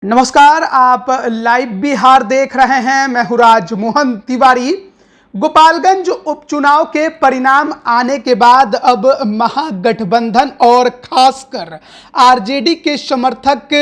नमस्कार, आप लाइव बिहार देख रहे हैं। मैं हूं राजमोहन तिवारी। गोपालगंज उपचुनाव के परिणाम आने के बाद अब महागठबंधन और खासकर आरजेडी के समर्थक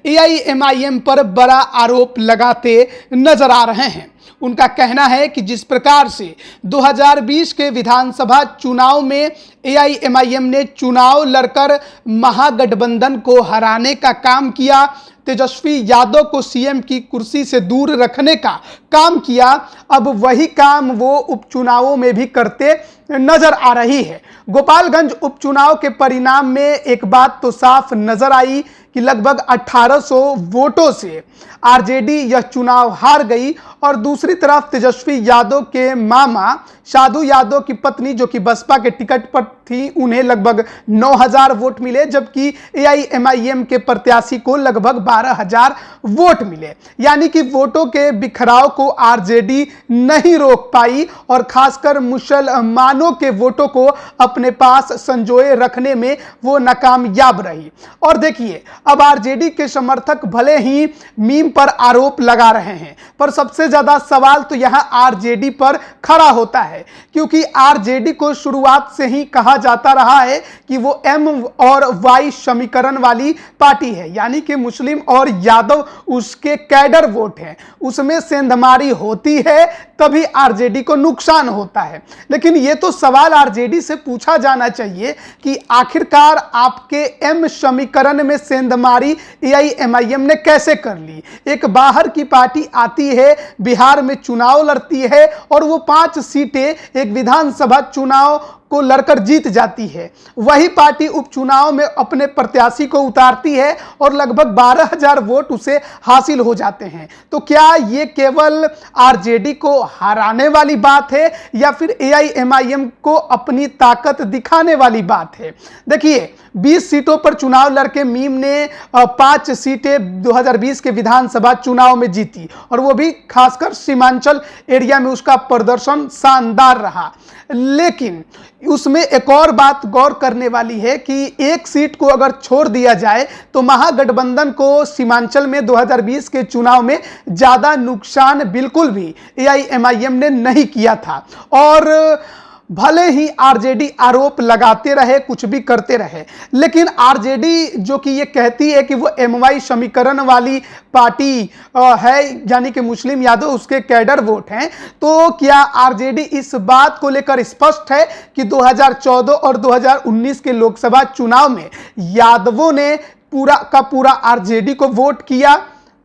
एआईएमआईएम पर बड़ा आरोप लगाते नजर आ रहे हैं। उनका कहना है कि जिस प्रकार से 2020 के विधानसभा चुनाव में एआईएमआईएम ने चुनाव लड़कर महागठबंधन को हराने का काम किया, तेजस्वी यादव को सीएम की कुर्सी से दूर रखने का काम किया, अब वही काम वो उपचुनावों में भी करते नजर आ रही है। गोपालगंज उपचुनाव के परिणाम में एक बात तो साफ नजर आई कि लगभग 1800 वोटों से आरजेडी यह चुनाव हार गई और दूसरी तरफ तेजस्वी यादव के मामा साधु यादव की पत्नी, जो कि बसपा के टिकट पर थी, उन्हें लगभग 9000 वोट मिले, जबकि एआईएमआईएम के प्रत्याशी को लगभग 12000 वोट मिले। यानी कि वोटों के बिखराव को आरजेडी नहीं रोक पाई और खासकर मुसलमानों के वोटों को अपने पास संजोए रखने में वो नाकामयाब रही। और देखिए, अब आरजेडी के समर्थक भले ही मीम पर आरोप लगा रहे हैं, पर सबसे ज्यादा सवाल तो यहां आरजेडी पर खड़ा होता है, क्योंकि आरजेडी को शुरुआत से ही कहा जाता रहा है कि वो एम और वाई समीकरण वाली पार्टी है, यानी कि मुस्लिम और यादव उसके कैडर वोट हैं, उसमें सेंधमारी होती है तभी आरजेडी को नुकसान होता है। लेकिन ये तो सवाल आरजेडी से पूछा जाना चाहिए कि आखिरकार आपके एम समीकरण में सेंधमारी एआईएमआईएम ने कैसे कर ली। एक बाहर की पार्टी आती है, बिहार में चुनाव लड़ती है और वो 5 सीटें एक विधानसभा चुनाव को लड़कर जीत जाती है। वही पार्टी उपचुनाव में अपने प्रत्याशी को उतारती है और लगभग 12000 वोट उसे हासिल हो जाते हैं। तो क्या ये केवल आरजेडी को हराने वाली बात है या फिर एआईएमआईएम को अपनी ताकत दिखाने वाली बात है? देखिए, 20 सीटों पर चुनाव लड़के मीम ने 5 सीटें 2020 के विधानसभा चुनाव में जीती और वो भी खासकर सीमांचल एरिया में उसका प्रदर्शन शानदार रहा। लेकिन उसमें एक और बात गौर करने वाली है कि एक सीट को अगर छोड़ दिया जाए तो महागठबंधन को सीमांचल में 2020 के चुनाव में ज्यादा नुकसान बिल्कुल भी एआईएमआईएम ने नहीं किया था। और भले ही आरजेडी आरोप लगाते रहे, कुछ भी करते रहे, लेकिन आरजेडी जो कि ये कहती है कि वो एमवाई समीकरण वाली पार्टी है, यानी कि मुस्लिम यादव उसके कैडर वोट हैं, तो क्या आरजेडी इस बात को लेकर स्पष्ट है कि 2014 और 2019 के लोकसभा चुनाव में यादवों ने पूरा का पूरा आरजेडी को वोट किया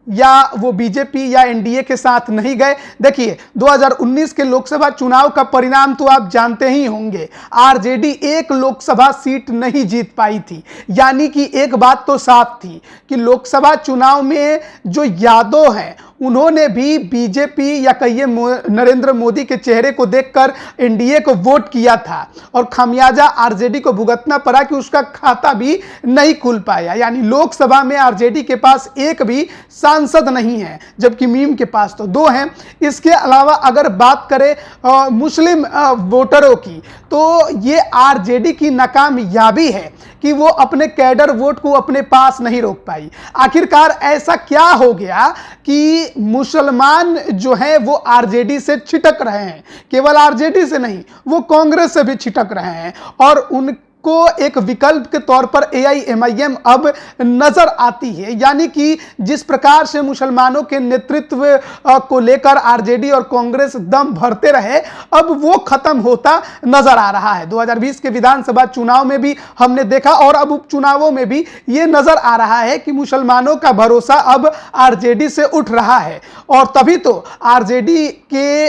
या वो बीजेपी या एनडीए के साथ नहीं गए? देखिए, 2019 के लोकसभा चुनाव का परिणाम तो आप जानते ही होंगे। आरजेडी एक लोकसभा सीट नहीं जीत पाई थी, यानी कि एक बात तो साफ थी कि लोकसभा चुनाव में जो यादव हैं उन्होंने भी बीजेपी या कहिए नरेंद्र मोदी के चेहरे को देखकर एनडीए को वोट किया था और खामियाजा आरजेडी को भुगतना पड़ा कि उसका खाता भी नहीं खुल पाया। यानी लोकसभा में आरजेडी के पास एक भी सांसद नहीं है, जबकि मीम के पास तो 2 हैं। इसके अलावा अगर बात करें मुस्लिम वोटरों की, तो ये आरजेडी की नाकामयाबी है कि वो अपने कैडर वोट को अपने पास नहीं रोक पाई। आखिरकार ऐसा क्या हो गया कि मुसलमान जो हैं वो आरजेडी से छिटक रहे हैं? केवल आरजेडी से नहीं, वो कांग्रेस से भी छिटक रहे हैं और उनको एक विकल्प के तौर पर एआईएमआईएम अब नजर आती है। यानी कि जिस प्रकार से मुसलमानों के नेतृत्व को लेकर आरजेडी और कांग्रेस दम भरते रहे, अब वो खत्म होता नजर आ रहा है। 2020 के विधानसभा चुनाव में भी हमने देखा और अब उपचुनावों में भी ये नजर आ रहा है कि मुसलमानों का भरोसा अब आरजेडी से उठ रहा है। और तभी तो आरजेडी के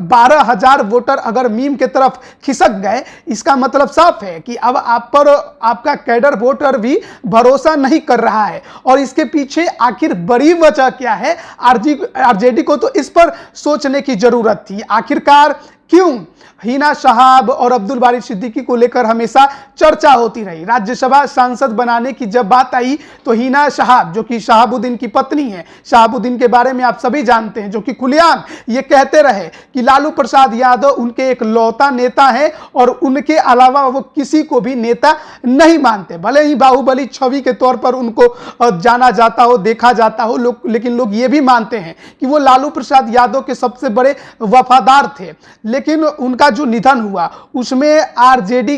12000 वोटर अगर मीम के तरफ खिसक गए, इसका मतलब साफ है कि अब आप पर आपका कैडर वोटर भी भरोसा नहीं कर रहा है। और इसके पीछे आखिर बड़ी वजह क्या है? आरजेडी को तो इस पर सोचने की जरूरत थी। आखिरकार क्यों हिना साहब और अब्दुल बारी सिद्दीकी को लेकर हमेशा चर्चा होती रही। राज्यसभा सांसद बनाने की जब बात आई तो हिना साहब, जो कि शहाबुद्दीन की पत्नी है, शहाबुद्दीन के बारे में आप सभी जानते हैं, जो कि खुलेआम ये कहते रहे कि लालू प्रसाद यादव उनके एक लौता नेता है और उनके अलावा वो किसी को भी नेता नहीं मानते। भले ही बाहुबली छवि के तौर पर उनको जाना जाता हो, देखा जाता हो लोग, लेकिन लोग ये भी मानते हैं कि वो लालू प्रसाद यादव के सबसे बड़े वफादार थे। लेकिन उनका जो निधन हुआ उसमें आरजेडी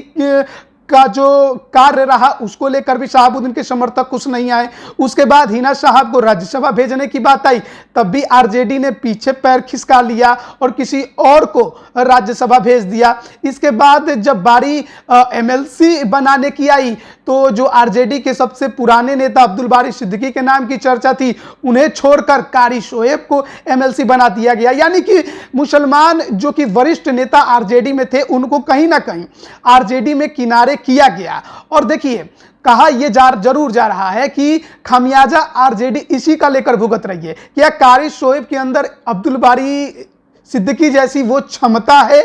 का जो कार्य रहा उसको लेकर भी शहाबुद्दीन के समर्थक कुछ नहीं आए। उसके बाद हिना साहब को राज्यसभा भेजने की बात आई, तब भी आरजेडी ने पीछे पैर खिसका लिया और किसी और को राज्यसभा भेज दिया। इसके बाद जब बारी एमएलसी बनाने की आई तो जो आरजेडी के सबसे पुराने नेता अब्दुल बारी सिद्दीकी के नाम की चर्चा थी, उन्हें छोड़कर कारी शोएब को एमएलसी बना दिया गया। यानी कि मुसलमान जो कि वरिष्ठ नेता आरजेडी में थे उनको कहीं ना कहीं आरजेडी में किनारे किया गया। और देखिए कहा यह जरूर जा रहा है कि खामियाजा आरजेडी इसी का लेकर भुगत रही है। क्या कारी शोएब के अंदर अब्दुल बारी सिद्दीकी जैसी वो क्षमता है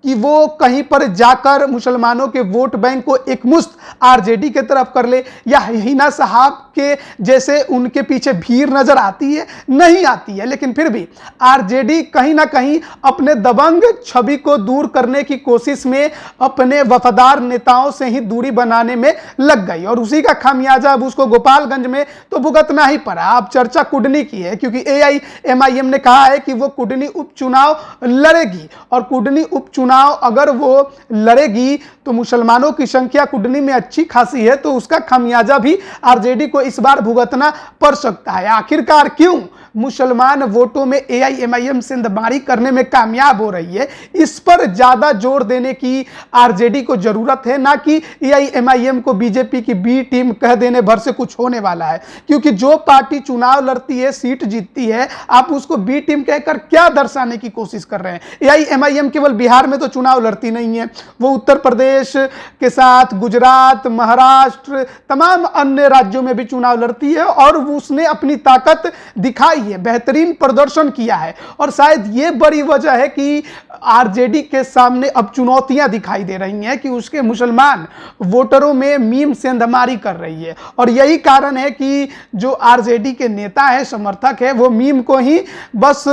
कि वो कहीं पर जाकर मुसलमानों के वोट बैंक को एकमुश्त आरजेडी के तरफ कर ले, या हिना साहब के जैसे उनके पीछे भीड़ नजर आती है? नहीं आती है। लेकिन फिर भी आरजेडी कहीं ना कहीं अपने दबंग छवि को दूर करने की कोशिश में अपने वफादार नेताओं से ही दूरी बनाने में लग गई और उसी का खामियाजा अब उसको गोपालगंज में तो भुगतना ही पड़ा। अब चर्चा कुडनी की है क्योंकि एआईएमआईएम ने कहा है कि वो कुडनी उपचुनाव लड़ेगी और कुडनी उपचुनाव अगर वो लड़ेगी तो मुसलमानों की संख्या कुडनी में अच्छी खासी है, तो उसका खामियाजा भी आरजेडी को इस बार भुगतना पड़ सकता है। आखिरकार क्यों मुसलमान वोटों में एआईएमआईएम सेंधमारी करने में कामयाब हो रही है, इस पर ज्यादा जोर देने की आरजेडी को जरूरत है, ना कि एआईएमआईएम को बीजेपी की बी टीम कह देने भर से कुछ होने वाला है। क्योंकि जो पार्टी चुनाव लड़ती है, सीट जीतती है, आप उसको बी टीम कहकर क्या दर्शाने की कोशिश कर रहे हैं? एआईएमआईएम केवल बिहार में तो चुनाव लड़ती नहीं है, वो उत्तर प्रदेश के साथ गुजरात, महाराष्ट्र, तमाम अन्य राज्यों में भी चुनाव लड़ती है और उसने अपनी ताकत दिखाई है, बेहतरीन प्रदर्शन किया है। और शायद ये बड़ी वजह है कि आरजेडी के सामने अब चुनौतियां दिखाई दे रही हैं कि उसके मुसलमान वोटरों में मीम सेंधमारी कर रही है। और यही कारण है कि जो आरजेडी के नेता है, समर्थक है, वो मीम को ही बस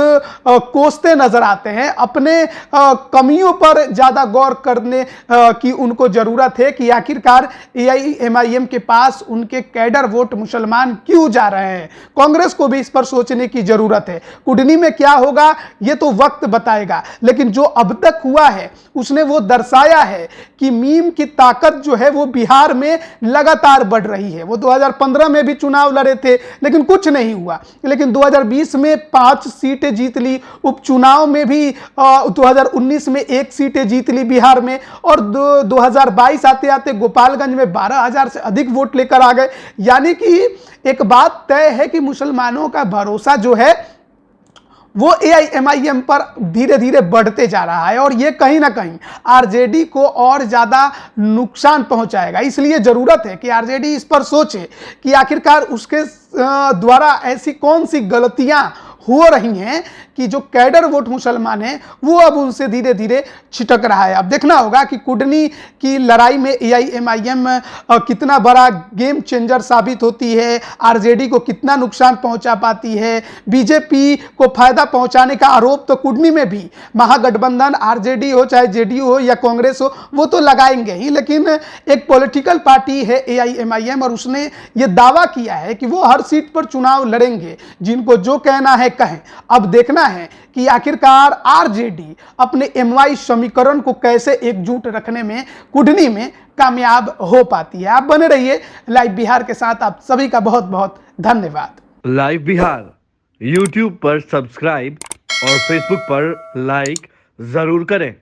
कोसते नजर आते हैं। अपने कमियों पर ज्यादा गौर करने की उनको जरूरत है कि आखिरकार एआईएमआईएम के पास उनके कैडर वोट मुसलमान क्यों जा रहे हैं। कांग्रेस को भी इस पर सोचने की जरूरत है। कुडनी में क्या होगा ये तो वक्त बताएगा, लेकिन जो अब तक हुआ है उसने वो दर्शाया है कि मीम की ताकत जो है वो बिहार में लगातार बढ़ रही है। वो 2015 में भी चुनाव लड़े थे लेकिन कुछ नहीं हुआ, लेकिन 2020 में 5 सीटें जीत ली, उपचुनाव में भी 2019 में 1 सीटें जीत ली बिहार में, और 2022 आते आते गोपालगंज में 12,000 से अधिक वोट लेकर आ गए। यानी कि एक बात तय है कि मुसलमानों का भरोसा जो है वो एआईएमआईएम पर धीरे धीरे बढ़ते जा रहा है और ये कहीं ना कहीं आरजेडी को और ज्यादा नुकसान पहुंचाएगा। इसलिए जरूरत है कि आरजेडी इस पर सोचे कि आखिरकार उसके द्वारा ऐसी कौन सी गलतियां हो रही हैं कि जो कैडर वोट मुसलमान हैं वो अब उनसे धीरे धीरे छिटक रहा है। अब देखना होगा कि कुडनी की लड़ाई में एआईएमआईएम कितना बड़ा गेम चेंजर साबित होती है, आरजेडी को कितना नुकसान पहुंचा पाती है। बीजेपी को फायदा पहुंचाने का आरोप तो कुडनी में भी महागठबंधन आरजेडी हो चाहे जेडीयू हो या कांग्रेस हो वो तो लगाएंगे ही, लेकिन एक पॉलिटिकल पार्टी है एआईएमआईएम और उसने ये दावा किया है कि वो हर सीट पर चुनाव लड़ेंगे, जिनको जो कहना है कहें। अब देखना है कि आखिरकार आरजेडी अपने एमवाई समीकरण को कैसे एकजुट रखने में कुडनी में कामयाब हो पाती है। आप बने रहिए लाइव बिहार के साथ। आप सभी का बहुत बहुत धन्यवाद। लाइव बिहार यूट्यूब पर सब्सक्राइब और फेसबुक पर लाइक जरूर करें।